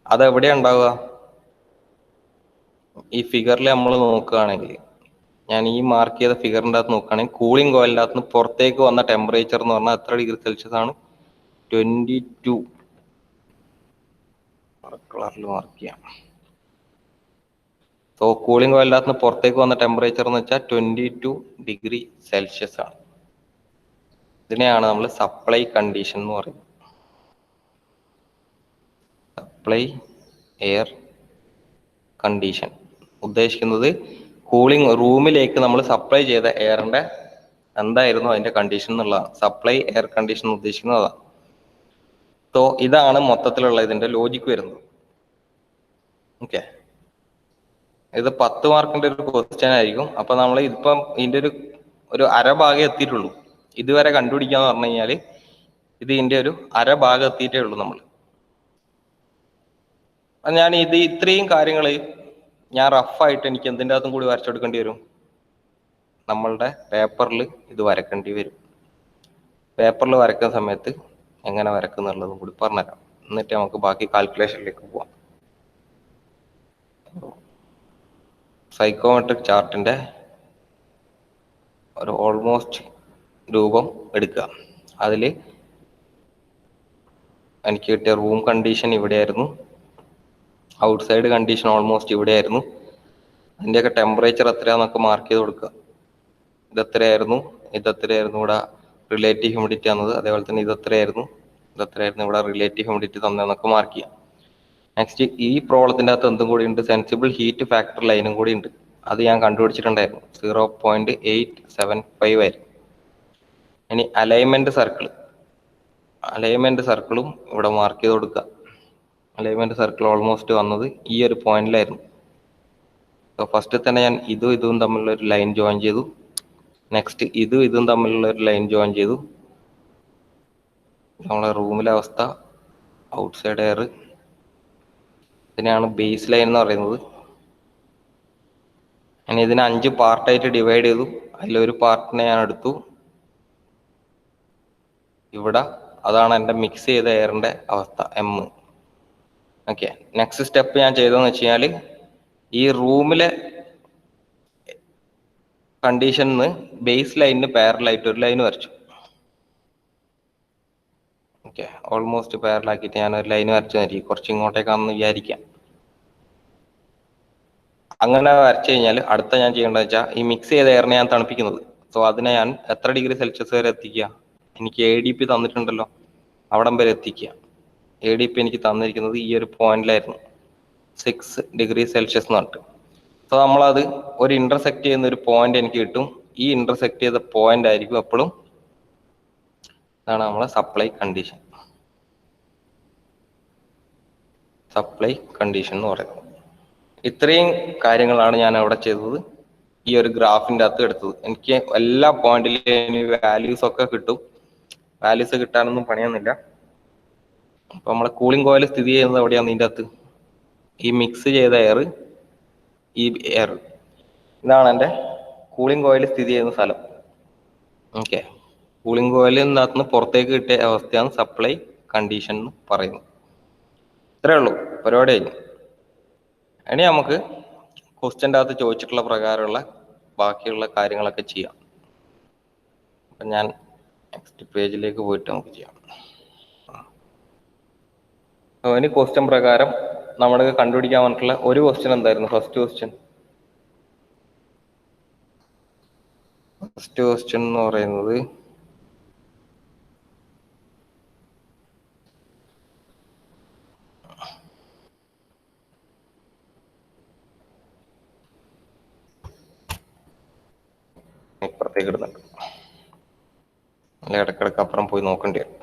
അതെവിടെയാ ഉണ്ടാവുക, ഈ ഫിഗറിൽ നമ്മൾ നോക്കുകയാണെങ്കിൽ, ഞാൻ ഈ മാർക്ക് ചെയ്ത ഫിഗറിൻ്റെ അകത്ത് നോക്കുകയാണെങ്കിൽ കൂളിംഗ് കോയിലിൻ്റെ അകത്ത് നിന്ന് പുറത്തേക്ക് വന്ന ടെമ്പറേച്ചർ എന്ന് പറഞ്ഞാൽ എത്ര ഡിഗ്രി സെൽഷ്യസ് ആണ്? 22. കളറിൽ മാർക്ക് ചെയ്യാം. സോ കൂളിംഗ് കോയിലിൻ്റെ അകത്ത് നിന്ന് പുറത്തേക്ക് വന്ന ടെമ്പറേച്ചർ എന്ന് വെച്ചാൽ 22°C ആണ്. ഇതിനെയാണ് നമ്മൾ സപ്ലൈ കണ്ടീഷൻ എന്ന് പറയുന്നത്. സപ്ലൈ എയർ കണ്ടീഷൻ ഉദ്ദേശിക്കുന്നത് കൂളിംഗ് റൂമിലേക്ക് നമ്മൾ സപ്ലൈ ചെയ്ത എയറിന്റെ എന്തായിരുന്നു അതിന്റെ കണ്ടീഷൻ എന്നുള്ളതാണ്. സപ്ലൈ എയർ കണ്ടീഷൻ ഉദ്ദേശിക്കുന്നത് അതാണ്. സോ ഇതാണ് മൊത്തത്തിലുള്ള ഇതിന്റെ ലോജിക്ക് വരുന്നത്. ഓക്കെ, ഇത് 10 മാർക്കിന്റെ ഒരു ക്വസ്റ്റ്യൻ ആയിരിക്കും. അപ്പൊ നമ്മൾ ഇപ്പം ഇതിന്റെ ഒരു അരഭാഗം എത്തിയിട്ടുള്ളൂ. ഇതുവരെ കണ്ടുപിടിക്കാന്ന് പറഞ്ഞു കഴിഞ്ഞാൽ ഇത് ഇതിന്റെ ഒരു അരഭാഗം എത്തിയിട്ടേ ഉള്ളൂ നമ്മൾ. ഞാൻ ഇത്രയും കാര്യങ്ങൾ ഞാൻ റഫായിട്ട് എനിക്ക് എന്തിൻ്റെ അകത്തും കൂടി വരച്ചെടുക്കേണ്ടി വരും. നമ്മളുടെ പേപ്പറിൽ ഇത് വരക്കേണ്ടി വരും. പേപ്പറിൽ വരക്കുന്ന സമയത്ത് എങ്ങനെ വരക്കുന്നുള്ളതും കൂടി പറഞ്ഞുതരാം. എന്നിട്ട് നമുക്ക് ബാക്കി കാൽക്കുലേഷനിലേക്ക് പോവാം. സൈക്കോമെട്രിക് ചാർട്ടിന്റെ ഒരു ഓൾമോസ്റ്റ് രൂപം എടുക്കുക. അതിൽ എനിക്ക് കിട്ടിയ റൂം കണ്ടീഷൻ ഇവിടെയായിരുന്നു, ഔട്ട്സൈഡ് കണ്ടീഷൻ ഓൾമോസ്റ്റ് ഇവിടെയായിരുന്നു. അതിൻ്റെയൊക്കെ ടെമ്പറേച്ചർ എത്രയാന്നൊക്കെ മാർക്ക് ചെയ്ത് കൊടുക്കുക. ഇതെത്രയായിരുന്നു, ഇതെത്രയായിരുന്നു ഇവിടെ റിലേറ്റീവ് ഹ്യൂമിഡിറ്റി തന്നത്, അതേപോലെ തന്നെ ഇതെത്രയായിരുന്നു ഇവിടെ റിലേറ്റീവ് ഹ്യൂമിഡിറ്റി തന്നതെന്നൊക്കെ മാർക്ക് ചെയ്യാം. നെക്സ്റ്റ് ഈ പ്രോബ്ലത്തിൻ്റെ അകത്ത് എന്തും കൂടി ഉണ്ട്, സെൻസിബിൾ ഹീറ്റ് ഫാക്ടർ ലൈനും കൂടി ഉണ്ട്. അത് ഞാൻ കണ്ടുപിടിച്ചിട്ടുണ്ടായിരുന്നു, 0.875 ആയിരുന്നു. ഇനി അലൈൻമെന്റ് സർക്കിളും ഇവിടെ മാർക്ക് ചെയ്ത് കൊടുക്കുക. അലൈൻമെന്റ് സർക്കിൾ ഓൾമോസ്റ്റ് വന്നത് ഈ ഒരു പോയിന്റിലായിരുന്നു. ഫസ്റ്റ് തന്നെ ഞാൻ ഇതും തമ്മിലുള്ള ഒരു ലൈൻ ജോയിൻ ചെയ്തു. നെക്സ്റ്റ് ഇതും തമ്മിലുള്ള ഒരു ലൈൻ ജോയിൻ ചെയ്തു. നമ്മളെ റൂമിലെ അവസ്ഥ, ഔട്ട്സൈഡ് എയർ, ഇതിനെയാണ് ബേസ് ലൈൻ എന്ന് പറയുന്നത്. ഞാൻ ഇതിനെ 5 പാർട്ടായിട്ട് ഡിവൈഡ് ചെയ്തു. അതിലൊരു പാർട്ടിനെ ഞാൻ എടുത്തു ഇവിടെ. അതാണ് എൻ്റെ മിക്സ് ചെയ്ത എയറിന്റെ അവസ്ഥ, M. ഓക്കെ, നെക്സ്റ്റ് സ്റ്റെപ്പ് ഞാൻ ചെയ്തതെന്ന് വെച്ച് കഴിഞ്ഞാൽ ഈ റൂമിലെ കണ്ടീഷനിന്ന് ബേസ് ലൈനിന് പാരലായിട്ട് ഒരു ലൈൻ വരച്ചു. ഓക്കെ, ഓൾമോസ്റ്റ് പാരലാക്കിയിട്ട് ഞാൻ ഒരു ലൈൻ വരച്ചു തരും. കുറച്ച് ഇങ്ങോട്ടേക്കാണെന്ന് വിചാരിക്കാം. അങ്ങനെ വരച്ചു കഴിഞ്ഞാൽ അടുത്ത ഞാൻ ചെയ്യേണ്ടത് വെച്ചാൽ ഈ മിക്സ് ചെയ്ത എയറിനെ ഞാൻ തണുപ്പിക്കുന്നത്. സോ അതിനെ ഞാൻ എത്ര ഡിഗ്രി സെൽഷ്യസ് വരെ എത്തിക്കുക, എനിക്ക് ADP തന്നിട്ടുണ്ടല്ലോ, അവിടം വരെ എത്തിക്കുക. ADP എനിക്ക് തന്നിരിക്കുന്നത് ഈ ഒരു പോയിന്റിലായിരുന്നു, 6°C എന്ന് പറഞ്ഞിട്ട്. സോ നമ്മളത് ഒരു ഇന്റർസെക്ട് ചെയ്യുന്ന ഒരു പോയിന്റ് എനിക്ക് കിട്ടും. ഈ ഇന്റർസെക്ട് ചെയ്ത പോയിന്റ് ആയിരിക്കും എപ്പോഴും ഇതാണ് നമ്മളെ സപ്ലൈ കണ്ടീഷൻ എന്ന് പറയുന്നത്. ഇത്രയും കാര്യങ്ങളാണ് ഞാൻ അവിടെ ചെയ്തത്. ഈ ഒരു ഗ്രാഫിന്റെ അകത്ത് എടുത്തത്. എനിക്ക് എല്ലാ പോയിന്റിലും വാല്യൂസ് ഒക്കെ കിട്ടും. വാല്യൂസ് കിട്ടാനൊന്നും പണിയൊന്നുമില്ല. അപ്പൊ നമ്മളെ കൂളിംഗ് കോയിൽ സ്ഥിതി ചെയ്യുന്നത് എവിടെയാണ്? ഇതിൻ്റെ അകത്ത് ഈ മിക്സ് ചെയ്ത എയർ, ഈ എയർ, ഇതാണ് എൻ്റെ കൂളിംഗ് കോയിൽ സ്ഥിതി ചെയ്യുന്ന സ്ഥലം. ഓക്കെ, കൂളിംഗ് കോയിലിൻ്റെ അകത്ത് നിന്ന് പുറത്തേക്ക് കിട്ടിയ അവസ്ഥയാണ് സപ്ലൈ കണ്ടീഷൻ എന്ന് പറയുന്നത്. ഇത്രേ ഉള്ളൂ, പരിപാടി കഴിഞ്ഞു. ഇനി നമുക്ക് ക്വസ്റ്റ്യൻ്റെ അകത്ത് ചോദിച്ചിട്ടുള്ള പ്രകാരമുള്ള ബാക്കിയുള്ള കാര്യങ്ങളൊക്കെ ചെയ്യാം. അപ്പം ഞാൻ നെക്സ്റ്റ് പേജിലേക്ക് പോയിട്ട് നമുക്ക് ചെയ്യാം. ഇനി ക്വസ്റ്റ്യൻ പ്രകാരം നമ്മൾക്ക് കണ്ടുപിടിക്കാൻ പറഞ്ഞിട്ടുള്ള ഒരു ക്വസ്റ്റ്യൻ എന്തായിരുന്നു? ഫസ്റ്റ് ക്വസ്റ്റ്യൻ എന്ന് പറയുന്നത് ഇപ്പുറത്തേക്ക് ഇടുന്നുണ്ട്, അല്ല ഇടക്കിടക്ക് അപ്പുറം പോയി നോക്കേണ്ടി വരും.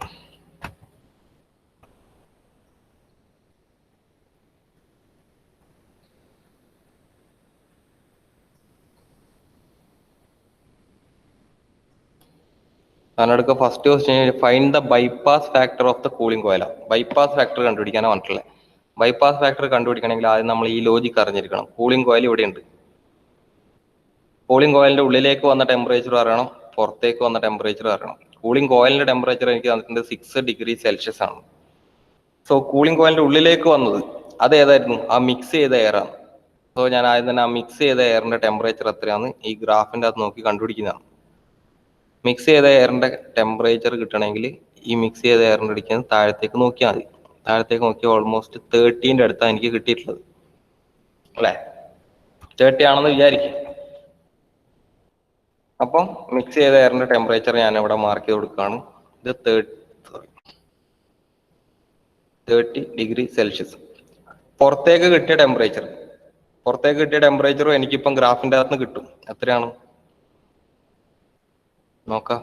അതിനടുക്ക first question, find the bypass factor of the cooling coil. Bypass factor കണ്ടുപിടിക്കാനാണ് പറഞ്ഞിട്ടുള്ളത്. ബൈപ്പാസ് ഫാക്ടർ കണ്ടുപിടിക്കണമെങ്കിൽ ആദ്യം നമ്മൾ ഈ ലോജിക്ക് അറിഞ്ഞിരിക്കണം. കൂളിംഗ് കോയിൽ ഇവിടെയുണ്ട്. കൂളിംഗ് കോയിലിന്റെ ഉള്ളിലേക്ക് വന്ന ടെമ്പറേച്ചർ അറിയണം, പുറത്തേക്ക് വന്ന ടെമ്പറേച്ചർ അറിയണം. കൂളിംഗ് കോയിലിന്റെ ടെമ്പറേച്ചർ എനിക്ക് തന്നിട്ടുണ്ട് 6°C ആണ്. സോ കൂളിംഗ് കോയിലിന്റെ ഉള്ളിലേക്ക് വന്നത് അത് ഏതായിരുന്നു? ആ മിക്സ് ചെയ്ത എയർ ആണ്. സോ ഞാൻ ആദ്യം തന്നെ ആ മിക്സ് ചെയ്ത എയറിന്റെ ടെമ്പറേച്ചർ എത്രയാണ് ഈ ഗ്രാഫിന്റെ അകത്ത് നോക്കി കണ്ടുപിടിക്കുന്നതാണ്. മിക്സ് ചെയ്ത എയറിന്റെ ടെമ്പറേച്ചർ കിട്ടണമെങ്കിൽ ഈ മിക്സ് ചെയ്ത എയറിന്റെ അടിക്കുന്നത് താഴത്തേക്ക് നോക്കിയാൽ മതി. താഴത്തേക്ക് നോക്കിയാൽ ഓൾമോസ്റ്റ് 13 അടുത്താണ് എനിക്ക് കിട്ടിയിട്ടുള്ളത്, അല്ലേ? 30 ആണെന്ന് വിചാരിക്കും. അപ്പം മിക്സ് ചെയ്ത എയറിന്റെ ടെമ്പറേച്ചർ ഞാൻ ഇവിടെ മാർക്ക് ചെയ്ത് കൊടുക്കുകയാണ്. ഇത് 30 ഡിഗ്രി സെൽഷ്യസ്. പുറത്തേക്ക് കിട്ടിയ ടെമ്പറേച്ചറും എനിക്കിപ്പം ഗ്രാഫിന്റെ അകത്ത് നിന്ന് കിട്ടും. എത്രയാണ് നോക്കാം.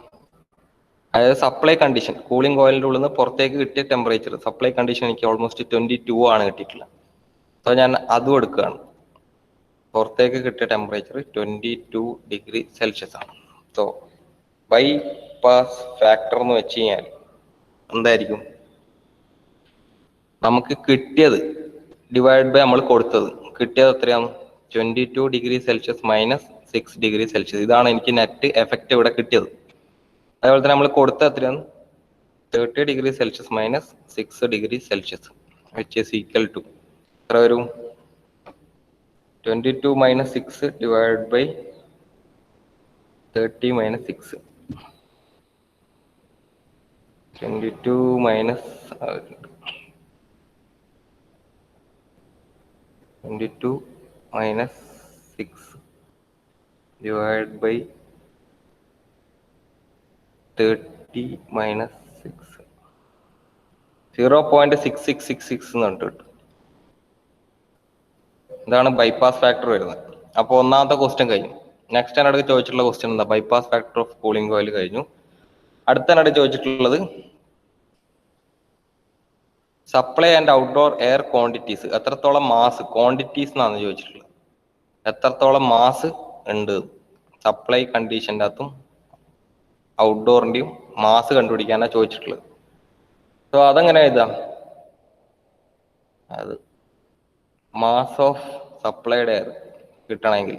അതായത് സപ്ലൈ കണ്ടീഷൻ, കൂളിംഗ് കോയിലിന്റെ ഉള്ളിൽ നിന്ന് പുറത്തേക്ക് കിട്ടിയ ടെമ്പറേച്ചർ സപ്ലൈ കണ്ടീഷൻ എനിക്ക് ഓൾമോസ്റ്റ് 22 ആണ് കിട്ടിയിട്ടുള്ളത്. സോ ഞാൻ അതും എടുക്കുകയാണ്. പുറത്തേക്ക് കിട്ടിയ ടെമ്പറേച്ചർ 22 ഡിഗ്രി സെൽഷ്യസ് ആണ്. സോ ബൈപാസ് ഫാക്ടർ എന്ന് വെച്ച് കഴിഞ്ഞാൽ എന്തായിരിക്കും? നമുക്ക് കിട്ടിയത് ഡിവൈഡ് ബൈ നമ്മൾ കൊടുത്തത്. കിട്ടിയത് എത്രയാണ്? 22 degree Celsius minus 6 degree Celsius. ഇതാണ് എനിക്ക് നെറ്റ് എഫക്റ്റ് ഇവിടെ കിട്ടിയത്. അതേപോലെ തന്നെ നമ്മൾ കൊടുത്ത എത്രയാണ്? 30 degree Celsius minus 6 degree Celsius which is equal to എത്ര വരും? 22 minus 6 divide by 30 minus 6. 22 minus 22 minus 6 divide by 30 minus 6 0.6666 എന്ന് കിട്ടും. ഇതാണ് ബൈപാസ് ഫാക്ടർ വരുന്നത്. അപ്പോൾ ഒന്നാമത്തെ ക്വസ്റ്റ്യൻ കഴിഞ്ഞു. നെക്സ്റ്റ് അതിനടുത്ത് ചോദിച്ചിട്ടുള്ള ക്വസ്റ്റ്യൻ എന്താ? Bypass factor of cooling coil കഴിഞ്ഞു. അടുത്തതിനടുത്ത് ചോദിച്ചിട്ടുള്ളത് supply and outdoor air quantities. എത്രത്തോളം മാസ് ക്വാണ്ടിറ്റീസ് എന്നാണ് ചോദിച്ചിട്ടുള്ളത്. എത്രത്തോളം മാസ് ഉണ്ട് സപ്ലൈ കണ്ടീഷൻ്റെ അകത്തും ഔട്ട്ഡോറിന്റെയും മാസ് കണ്ടുപിടിക്കാനാണ് ചോദിച്ചിട്ടുള്ളത്. സോ അതെങ്ങനെ എഴുതാം? അത് മാസ് ഓഫ് സപ്ലൈഡ് എയർ കിട്ടണമെങ്കിൽ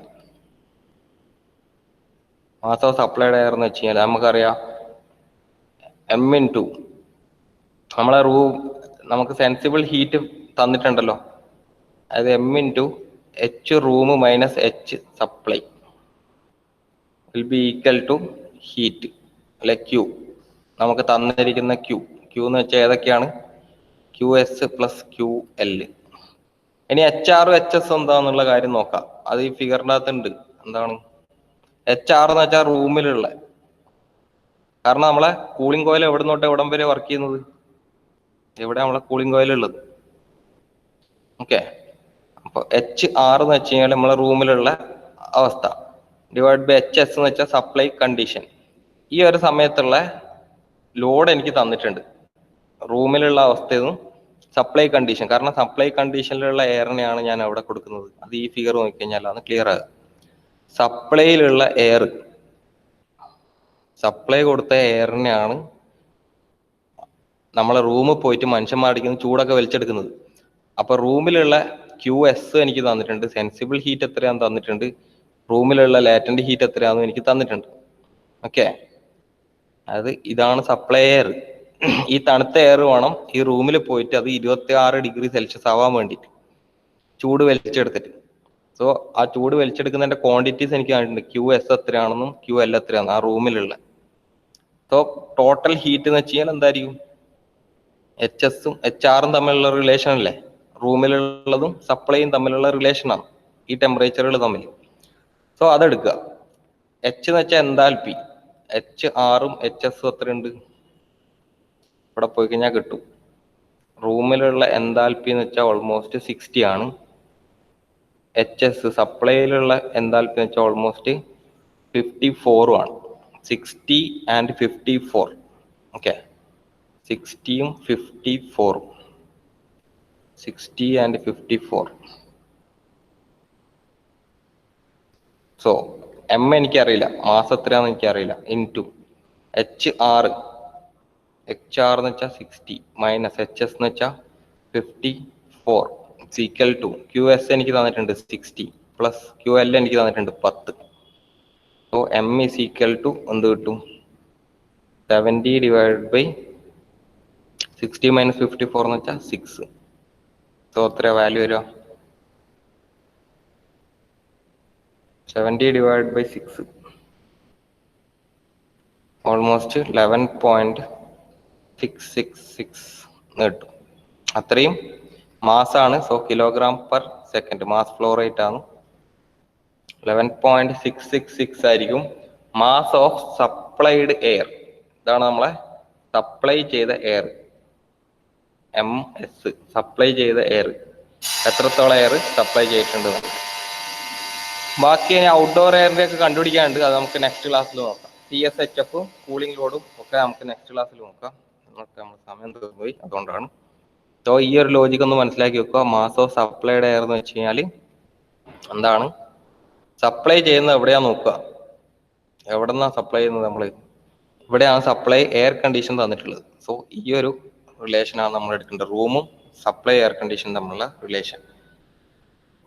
മാസ് ഓഫ് സപ്ലൈഡ് എയർ എന്ന് വെച്ച് കഴിഞ്ഞാൽ നമുക്കറിയാം M*2 നമ്മളെ നമുക്ക് സെൻസിബിൾ ഹീറ്റ് തന്നിട്ടുണ്ടല്ലോ. അതായത് M*H room minus H supply will be equal to heat അല്ലെ Q. നമുക്ക് തന്നിരിക്കുന്ന Q എന്ന് വെച്ചാൽ ഏതൊക്കെയാണ്? QS plus QL. ഇനി HR HS എന്താന്നുള്ള കാര്യം നോക്കാം. അത് ഈ ഫിഗറിൻ്റെ അകത്ത് ഉണ്ട്. എന്താണ് HR എന്ന് വെച്ചാൽ റൂമിലുള്ള, കാരണം നമ്മളെ കൂളിംഗ് കോയിൽ എവിടെ തൊട്ട് എവിടം വരെ വർക്ക് ചെയ്യുന്നത്? എവിടെ നമ്മളെ കൂളിംഗ് കോയിൽ ഉള്ളത്? ഓക്കെ. അപ്പൊ HR എന്ന് വെച്ച് കഴിഞ്ഞാൽ നമ്മളെ റൂമിലുള്ള അവസ്ഥ ഡിവൈഡ് ബൈ HS എന്ന് വെച്ചാൽ സപ്ലൈ കണ്ടീഷൻ. ഈ ഒരു സമയത്തുള്ള ലോഡ് എനിക്ക് തന്നിട്ടുണ്ട് റൂമിലുള്ള അവസ്ഥയും സപ്ലൈ കണ്ടീഷൻ. കാരണം സപ്ലൈ കണ്ടീഷനിലുള്ള എയറിനെയാണ് ഞാൻ അവിടെ കൊടുക്കുന്നത്. അത് ഈ ഫിഗർ നോക്കിക്കഴിഞ്ഞാലാണ് ക്ലിയർ ആകുക. സപ്ലൈയിലുള്ള എയർ, സപ്ലൈ കൊടുത്ത എയറിനെയാണ് നമ്മളെ റൂമിൽ പോയിട്ട് മനുഷ്യന്മാരടിക്കുന്ന ചൂടൊക്കെ വലിച്ചെടുക്കുന്നത്. അപ്പൊ റൂമിലുള്ള QS എനിക്ക് തന്നിട്ടുണ്ട്, സെൻസിബിൾ ഹീറ്റ് എത്രയാന്ന് തന്നിട്ടുണ്ട്, റൂമിലുള്ള ലാറ്റന്റ് ഹീറ്റ് എത്രയാണെന്ന് എനിക്ക് തന്നിട്ടുണ്ട്. ഓക്കെ, അത് ഇതാണ് സപ്ലൈ എയർ. ഈ തണുത്ത എയർ വേണം ഈ റൂമിൽ പോയിട്ട് അത് 26 ഡിഗ്രി സെൽഷ്യസ് ആവാൻ വേണ്ടിയിട്ട് ചൂട് വലിച്ചെടുത്തിട്ട്. സോ ആ ചൂട് വലിച്ചെടുക്കുന്നതിന്റെ ക്വാണ്ടിറ്റീസ് എനിക്ക് കണ്ടിട്ടുണ്ട്. QS എത്രയാണെന്നും QL എത്രയാണെന്നും ആ റൂമിലുള്ള. സോ ടോട്ടൽ ഹീറ്റ് എന്ന് വെച്ച് കഴിഞ്ഞാൽ എന്തായിരിക്കും? HS-ഉം HR-ഉം തമ്മിലുള്ള റിലേഷൻ അല്ലേ? റൂമിലുള്ളതും സപ്ലൈയും തമ്മിലുള്ള റിലേഷനാണ് ഈ ടെമ്പറേച്ചറുകൾ തമ്മിൽ. സോ അതെടുക്കുക. H എന്ന് വെച്ചാൽ എന്താൽപി. HR-ഉം HS-ഉം എത്രയുണ്ട്? ഇവിടെ പോയി കഴിഞ്ഞാൽ കിട്ടും. റൂമിലുള്ള എന്താൽപി എന്ന് വെച്ചാൽ ഓൾമോസ്റ്റ് 60 ആണ്. HS സപ്ലൈയിലുള്ള എന്താൽപി എന്ന് വെച്ചാൽ ഓൾമോസ്റ്റ് 54 ആണ്. 60 ആൻഡ് 54. ഓക്കെ, 60യും 54. 60 ആൻഡ് 54. സോ M എനിക്കറിയില്ല, മാസം എത്രയാണെന്ന് എനിക്കറിയില്ല. ഇൻറ്റു HR എന്ന് വെച്ചാൽ 60 മൈനസ് HS എന്ന് വെച്ചാൽ 54 ഈക്വൽ ടു QS എനിക്ക് തന്നിട്ടുണ്ട് 60 പ്ലസ് QL എനിക്ക് തന്നിട്ടുണ്ട് 10. So M is equal to എന്ത് കിട്ടും? 70 ഡിവൈഡ് ബൈ 60 മൈനസ് 54 എന്ന് വെച്ചാൽ 6. സോ എത്ര വാല്യൂ വരിക? 70 ഡിവൈഡ് ബൈ 6 ഓൾമോസ്റ്റ് 11.666 കിട്ടും. അത്രയും മാസാണ്. So kilogram per second mass flow rate ആണ്. 11.666 ആയിരിക്കും മാസ് ഓഫ് സപ്ലൈഡ് എയർ. ഇതാണ് നമ്മളെ സപ്ലൈ ചെയ്ത എയർ, MS, സപ്ലൈ ചെയ്ത എയർ, എത്രത്തോളം എയർ സപ്ലൈ ചെയ്തിട്ടുണ്ട്. ബാക്കി ഔട്ട്ഡോർ എയറിന്റെ ഒക്കെ കണ്ടുപിടിക്കാനുണ്ട്, അത് നമുക്ക് നെക്സ്റ്റ് ക്ലാസ്സിൽ നോക്കാം. CSHF കൂളിംഗ് ലോഡും ഒക്കെ നമുക്ക് നെക്സ്റ്റ് ക്ലാസ്സിൽ നോക്കാം. നമുക്ക് നമ്മൾ സമയം തീർന്നുപോയി, അതുകൊണ്ടാണ്. സോ ഈ ഒരു ലോജിക് ഒന്ന് മനസ്സിലാക്കി വെക്കുക. മാസ് ഓഫ് സപ്ലൈഡ് എയർ എന്ന് വെച്ച് കഴിഞ്ഞാൽ എന്താണ്, സപ്ലൈ ചെയ്യുന്നത് എവിടെയാ നോക്കുക, എവിടെ നിന്നാണ് സപ്ലൈ ചെയ്യുന്നത്, നമ്മൾ ഇവിടെയാണ് സപ്ലൈ എയർ കണ്ടീഷൻ തന്നിട്ടുള്ളത്. സോ ഈ ഒരു റിലേഷനാണ് നമ്മൾ എടുക്കേണ്ടത്, റൂമും സപ്ലൈ എയർ കണ്ടീഷൻ തമ്മിലുള്ള റിലേഷൻ.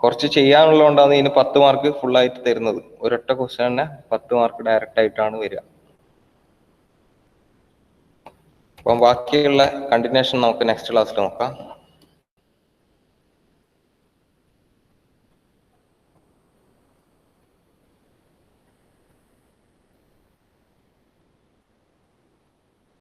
കുറച്ച് ചെയ്യാനുള്ളതുകൊണ്ടാണ് ഇതിന് 10 മാർക്ക് ഫുൾ ആയിട്ട് തരുന്നത്. ഒരൊറ്റ ക്വസ്റ്റ്യൻ തന്നെ 10 മാർക്ക് ഡയറക്റ്റ് ആയിട്ടാണ് വരിക. അപ്പം ബാക്കിയുള്ള കണ്ടിന്യൂഷൻ നമുക്ക് നെക്സ്റ്റ് ക്ലാസ്സിൽ നോക്കാം.